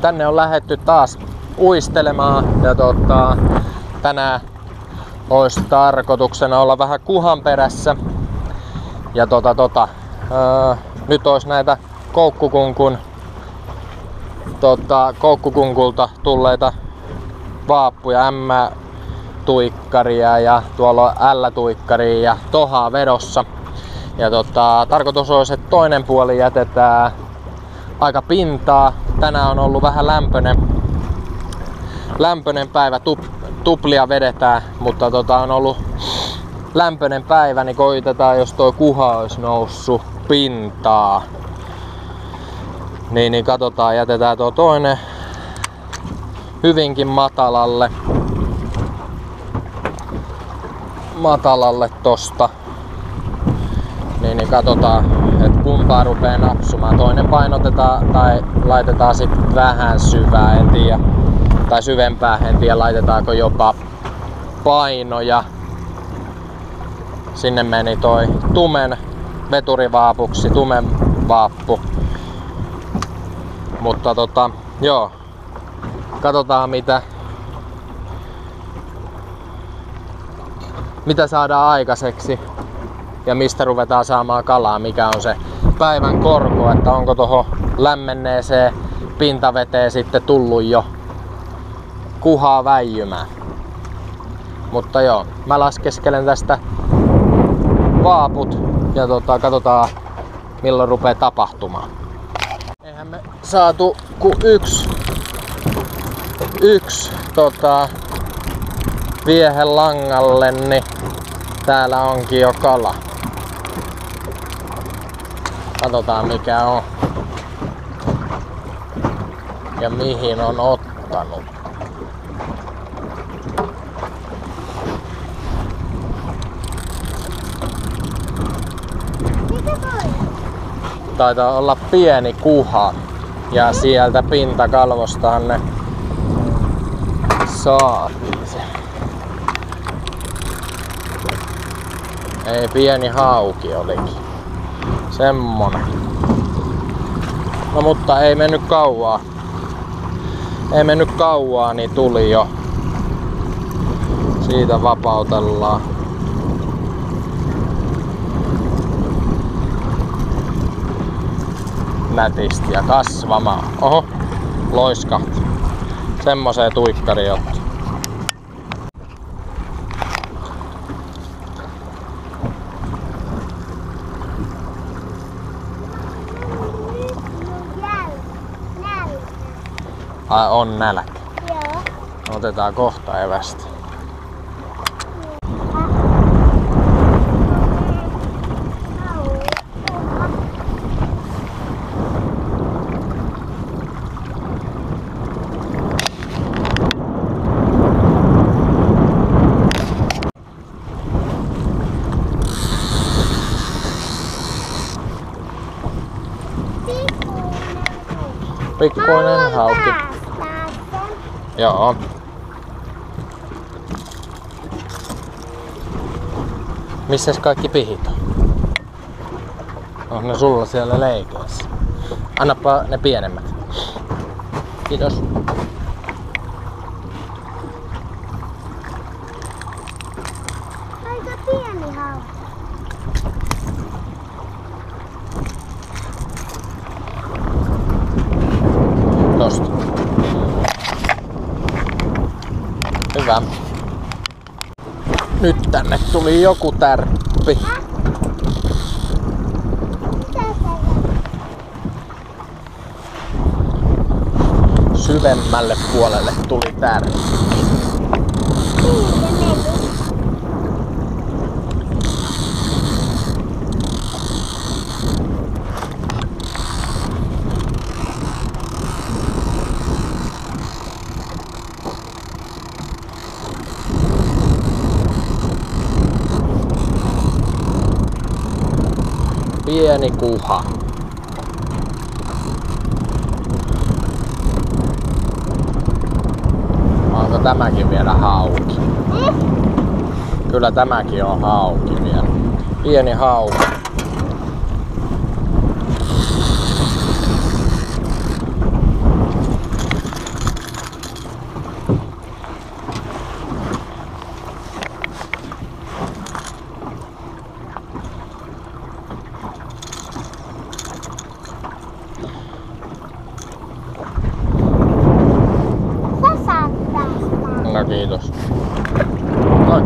tänne on lähdetty taas uistelemaan ja tänään olisi tarkoituksena olla vähän kuhan perässä. Ja nyt olisi näitä koukkukunkulta tulleita vaappuja, M-tuikkaria ja tuolla on L-tuikkaria ja tohaa vedossa. Ja tarkoitus olisi, että toinen puoli jätetään aika pintaa. Tänään on ollut vähän lämpöinen päivä, tuplia vedetään, mutta on ollut lämpöinen päivä, niin koitetaan, jos tuo kuha olisi noussut pintaa. Niin katsotaan, jätetään tuo toinen hyvinkin matalalle tosta. Niin katsotaan, että kumpaa rupee napsumaan. Toinen painotetaan tai laitetaan sitten vähän syvää, en tiedä. Tai syvempää, en tiedä laitetaanko jopa painoja. Sinne meni toi tumen veturivaapuksi, tumen vaappu. Mutta joo. Katsotaan mitä saadaan aikaiseksi ja mistä ruvetaan saamaan kalaa, mikä on se päivän korko, että onko tuohon lämmenneeseen pintaveteen sitten tullut jo kuhaa väijymään. Mutta joo, mä laskeskelen tästä vaaput ja katsotaan milloin rupeaa tapahtumaan. Eihän me saatu kuin yksi viehe langalle, niin täällä onkin jo kala. Katsotaan mikä on ja mihin on ottanut. Taitaa olla pieni kuha ja sieltä pintakalvostahan ne saatiin se. Ei, pieni hauki olikin. Semmonen. No mutta ei mennyt kauaa. Niin tuli jo. Siitä vapautellaan. Nätisti ja kasvamaan. Oho, loiskahti. Semmoseen tuikkari otti. Ai, on nälkä. Joo. Otetaan kohta evästä. Pikkuinen hauki. Joo. Missäs kaikki pihit on? On ne sulla siellä leikeissä? Annapa ne pienemmät. Kiitos. Aika pieni hauki. Tosta. Hyvä. Nyt tänne tuli joku tärppi. Syvemmälle puolelle tuli tärppi. Pieni kuha. Onko tämäkin vielä hauki? Kyllä tämäkin on hauki vielä. Pieni hauki. Kiitos. Noin.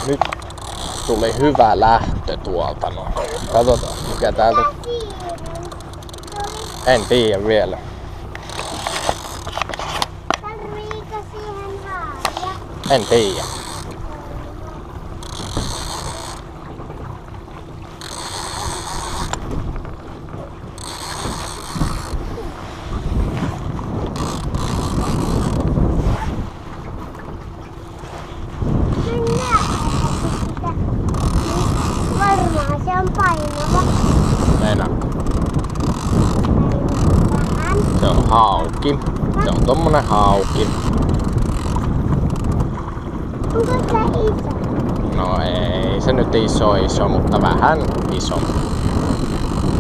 Nyt tuli hyvä lähtö tuolta. No. Katsotaan mikä täältä. En tiedä vielä. Tarviiko siihen haalia? En tiedä. Varmaan se on painava. Meina. Vähän. Se on hauki. Se on tommonen hauki. Onko se iso? No ei se nyt iso, mutta vähän iso.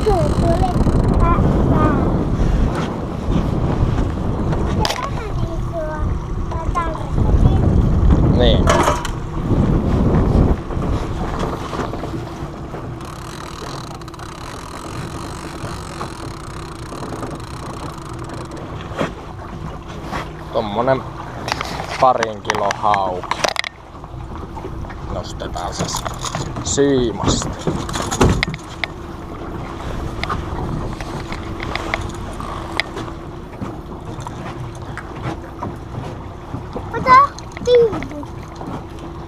Kyllä tuli vähän. Se vähän isoa. Mä tarkoitin. Niin. Tommonen 2 kilon hauki. Nostetaan se siimasta. Ota pihdi.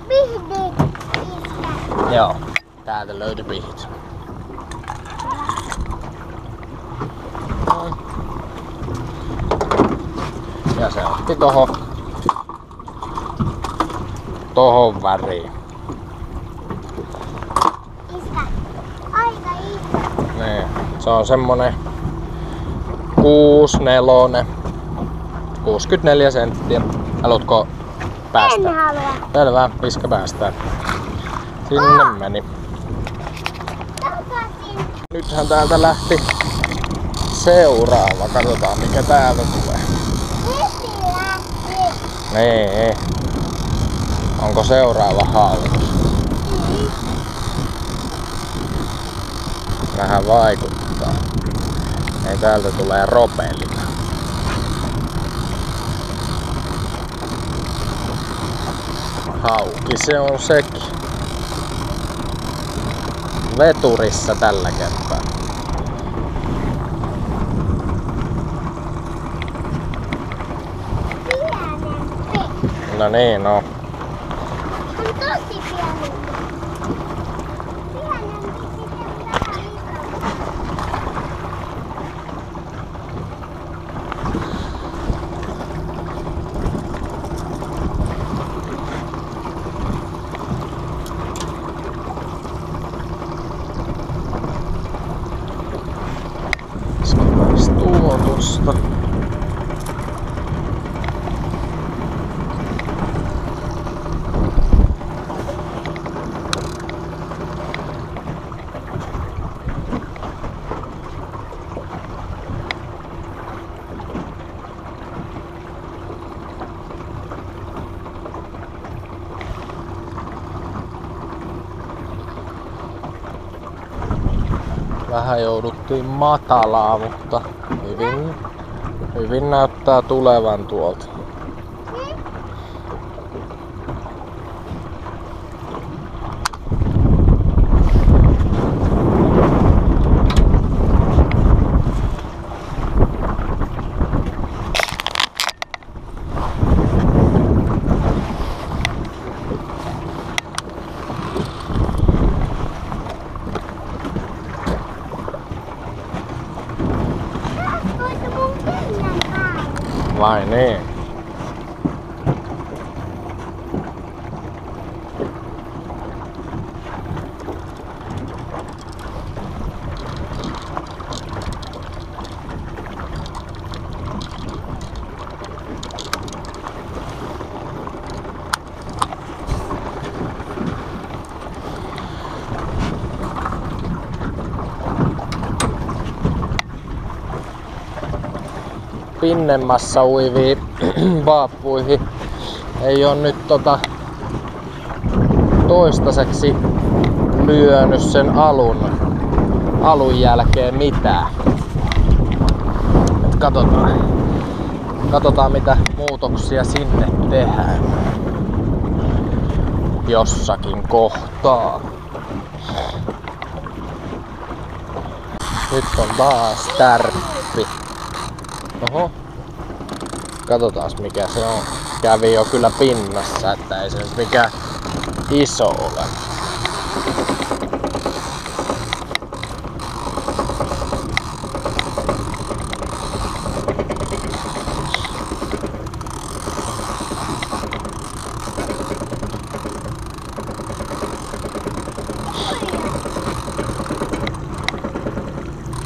Pihdi. Iskä. Joo. Täältä löytyi pihit. Ja se otti tohon väriin. Iskä. Aika iso. Niin. Se on semmonen 6'4". 64 senttiä. Haluatko päästä? En halua. Selvä, piska päästään. Sinne meni. Takaisin. Nythän täältä lähti seuraava. Katsotaan mikä täältä tulee. Heti lähti. Nee. Onko seuraava hauki? Vähän vaikuttaa. Ei täältä tulee ropeli. Hauki se on sekin. Veturissa tällä kertaa. Pienempi. No niin, no. On tosi pieni. Pienempi sitten vähän isompi. Skipparis tuo tosta. Vähän jouduttiin matalaa, mutta hyvin näyttää tulevan tuolta. Voiko mun kengän päälle? Vai niin? Pinnemassa uiviin vaappuihin ei oo nyt toistaiseksi lyönyt sen alun alun jälkeen mitään. Et katsotaan mitä muutoksia sinne tehdään. Jossakin kohtaa. Nyt on taas tärppi. Oho. Katsotaas mikä se on. Kävi jo kyllä pinnassa, että ei se nyt mikään iso ole.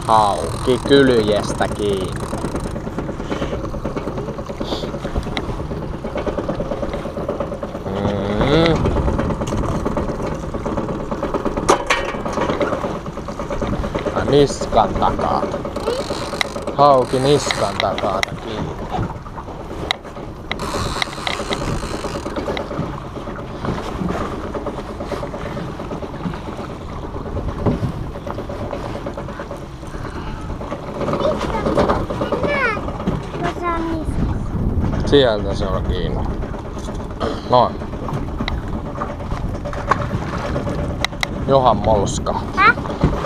Hauki kyljestä kiinni. Niskan takaa. Hauki niskan takaa kiinni. Sieltä se on kiinni. Noin. Johan molskahti.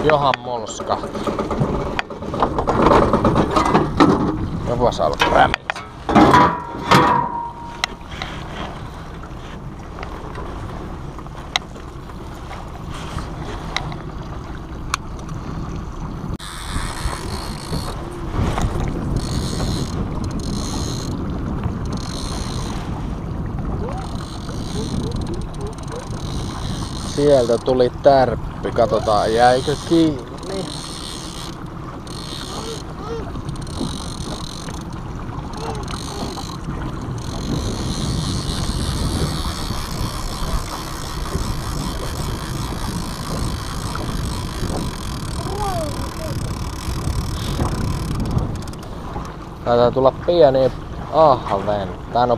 Johan molskahti. Jopas alkoi rämitä. Sieltä tuli tärppi. Katsotaan jäikö kiinni. Taitaa tulla pieni ahven. Tää on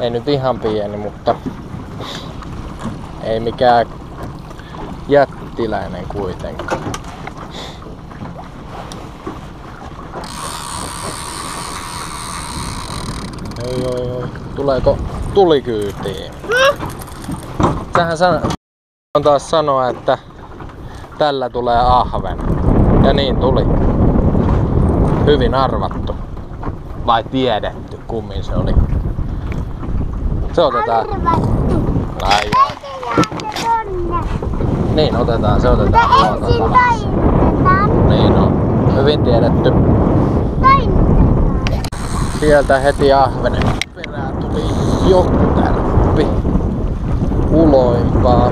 ei nyt ihan pieni, mutta ei mikään jättiläinen kuitenkaan. Oi. Tuleeko tuli kyytiin? Sähän on taas sanoa, että tällä tulee ahven. Ja niin tuli. Hyvin arvattu. Vai tiedetty, kummin se oli. Se otetaan. Ai. Niin otetaan, se otetaan. Mutta ensin tainutetaan. Niin on. Hyvin tiedetty. Tainutetaan. Sieltä heti ahvenen perään tuli joku tärppi. Uloimpaa.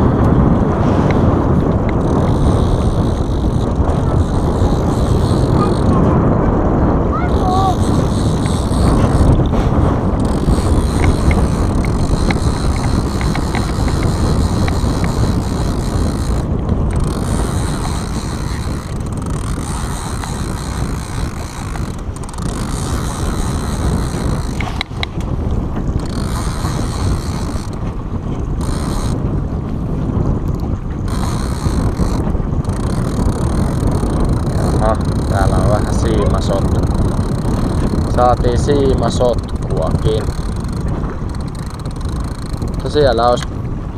Täällä on vähän siimasotku. Saatiin siimasotkuakin. Mutta siellä olisi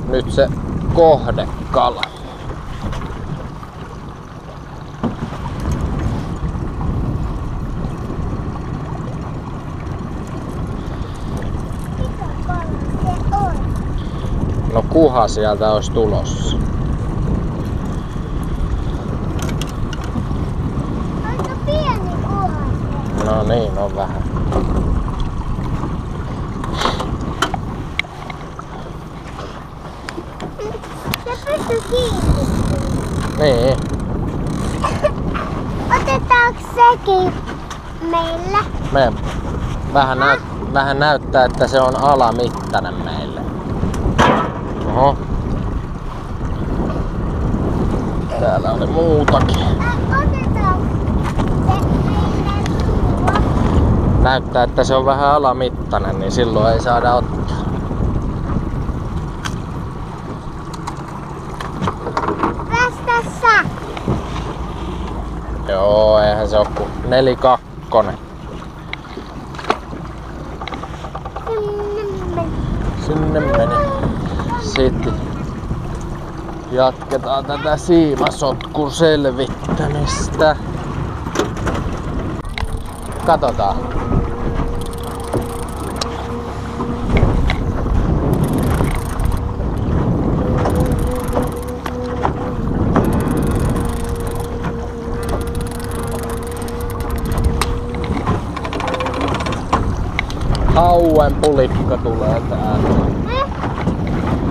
nyt se kohdekala. No kuha sieltä olisi tulossa. No niin, on vähän. Se pysyy kiinni. Niin. Otetaanko sekin meille? Vähän näyttää, että se on alamittainen meille. Oho. Täällä oli muutakin. Otetaanko se meille tuo? Näyttää, että se on vähän alamittainen, niin silloin ei saada ottaa. Joo, eihän se oo ku 4-2. Sinne meni. Sitten jatketaan tätä siimasotkun selvittämistä. Katsotaan. Hauen pulikka tulee täältä.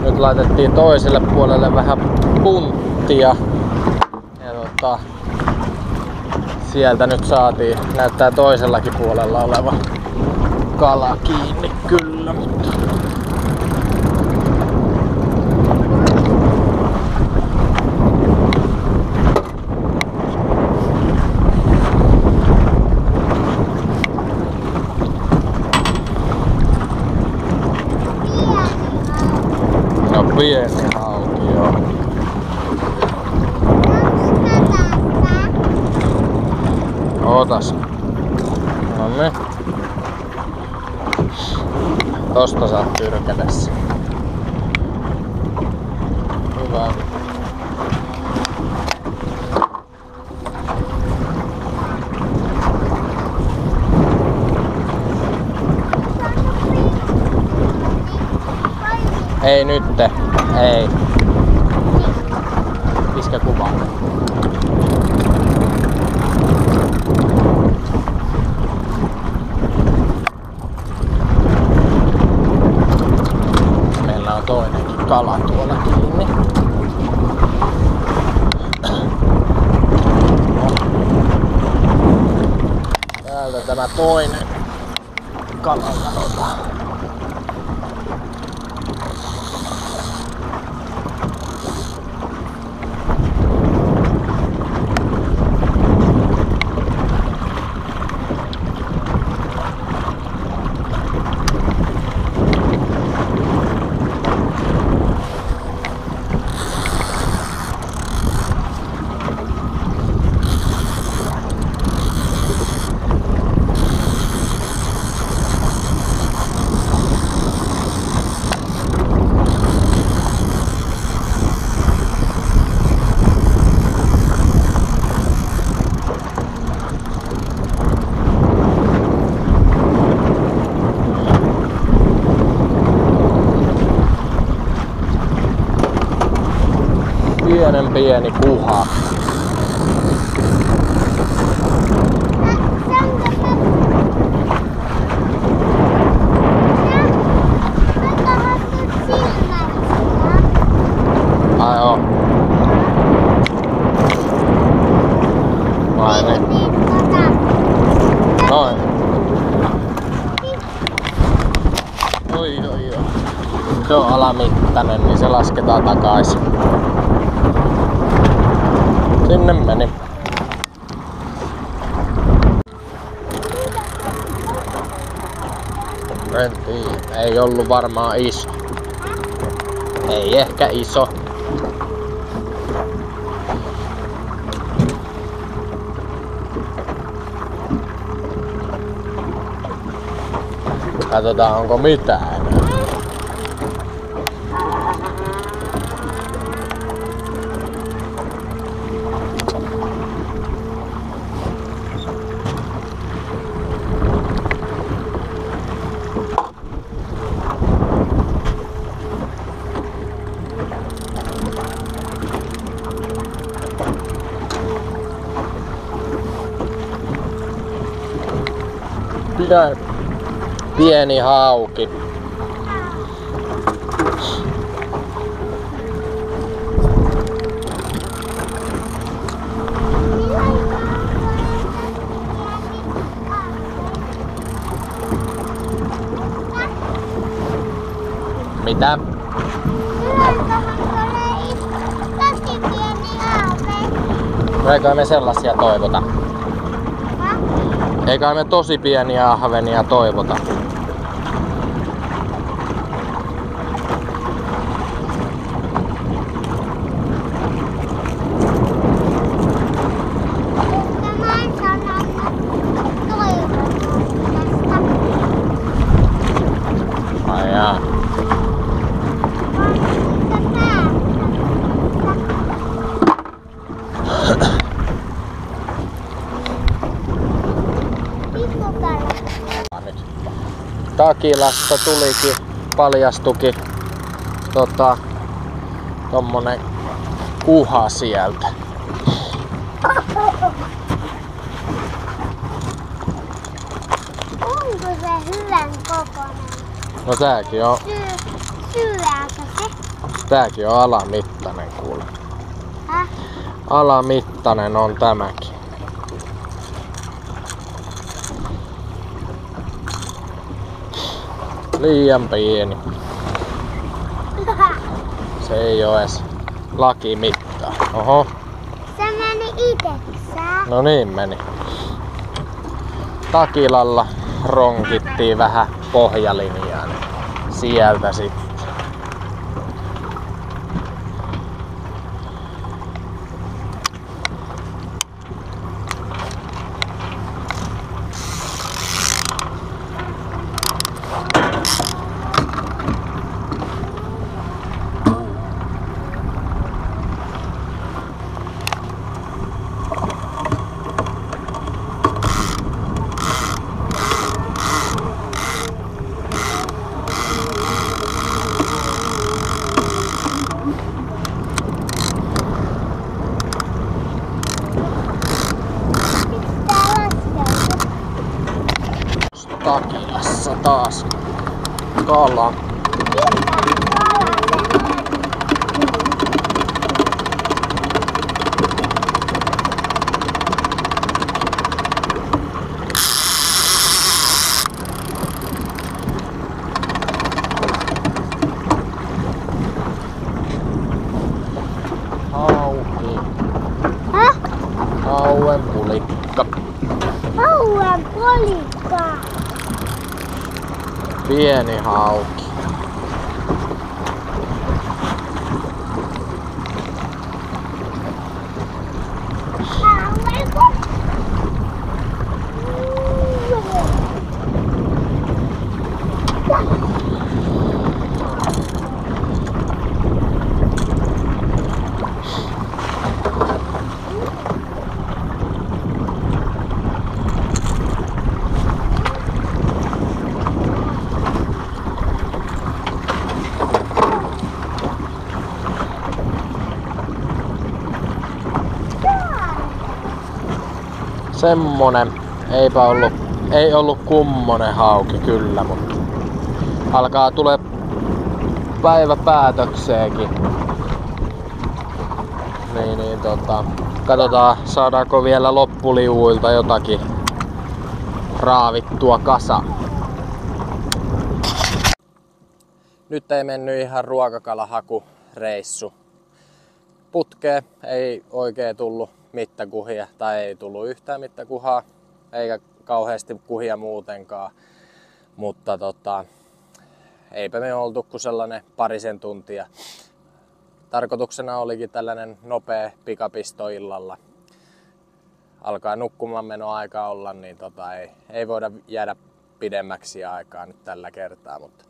Nyt laitettiin toiselle puolelle vähän punttia. Ja sieltä nyt saatiin, näyttää toisellakin puolella oleva kala kiinni kyllä, mutta pieni hauki, joo. Otas. Noniin. Tosta saat tyrkätä sen. Hyvä. Ei nytte. Ei. Iskä kuvaa. Meillä on toinenkin kala tuolla kiinni. Täältä tämä toinen kala katsotaan. Pieni kuha. Ai oo. Vai niin. Noin. Oi. Se on alamittainen, niin se lasketaan takaisin. Sinne meni. En tiedä. Ei ollut varmaan iso. Ei ehkä iso. Katsotaan onko mitään. Pieni hauki. Mitä? Eikö me sellaisia toivota? Eikä me tosi pieniä ahvenia toivota. jaa. Nyt Takilasta tulikin, paljastukin tommonen kuha sieltä. Onko se hyvän kokoinen? No tääkin on, Syökö se? tääkin on alamittainen kuule. Häh? Alamittainen on tämäkin. Liian pieni. Se ei oo edes lakimittaa. Oho. Se meni iteksään. No niin meni. Takilalla ronkittiin vähän pohjalinjaa. Niin sieltä sitten. Takilassa taas kala. Hauki. Häh? Hauen pulikka. Hauen polikka. Pieni hauki. Hauen polikka. Semmonen, ei ollut kummonen hauki kyllä, mutta alkaa tulee päivä päätökseekin. Niin katsotaan saadaanko vielä loppuliuilta jotakin raavittua kasa. Nyt ei mennyt ihan ruokakalahakureissu putkeen, ei oikein tullut mittakuhia tai ei tullut yhtään mittakuhaa eikä kauheasti kuhia muutenkaan, mutta eipä me oltu kuin sellainen parisen tuntia. Tarkoituksena olikin tällainen nopea pikapisto illalla. Alkaa nukkumaan menoaika olla, niin ei voida jäädä pidemmäksi aikaa nyt tällä kertaa, mutta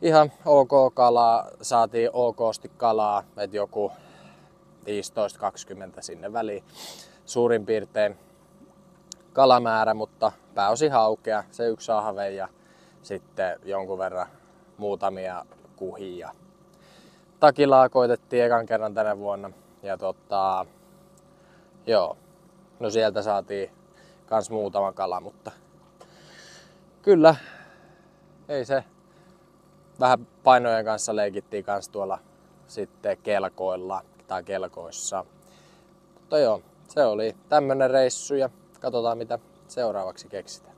ihan ok kalaa, saatiin okosti kalaa, että joku 15-20 sinne väliin suurin piirtein kalamäärä, mutta pääosin haukea, se yksi ahve ja sitten jonkun verran muutamia kuhia. Takilaa koitettiin ekan kerran tänä vuonna ja joo, no sieltä saatiin kans muutama kala, mutta kyllä ei se, vähän painojen kanssa leikittiin kans tuolla sitten kelkoilla tai kelkoissa. Mutta joo, se oli tämmönen reissu ja katsotaan mitä seuraavaksi keksitään.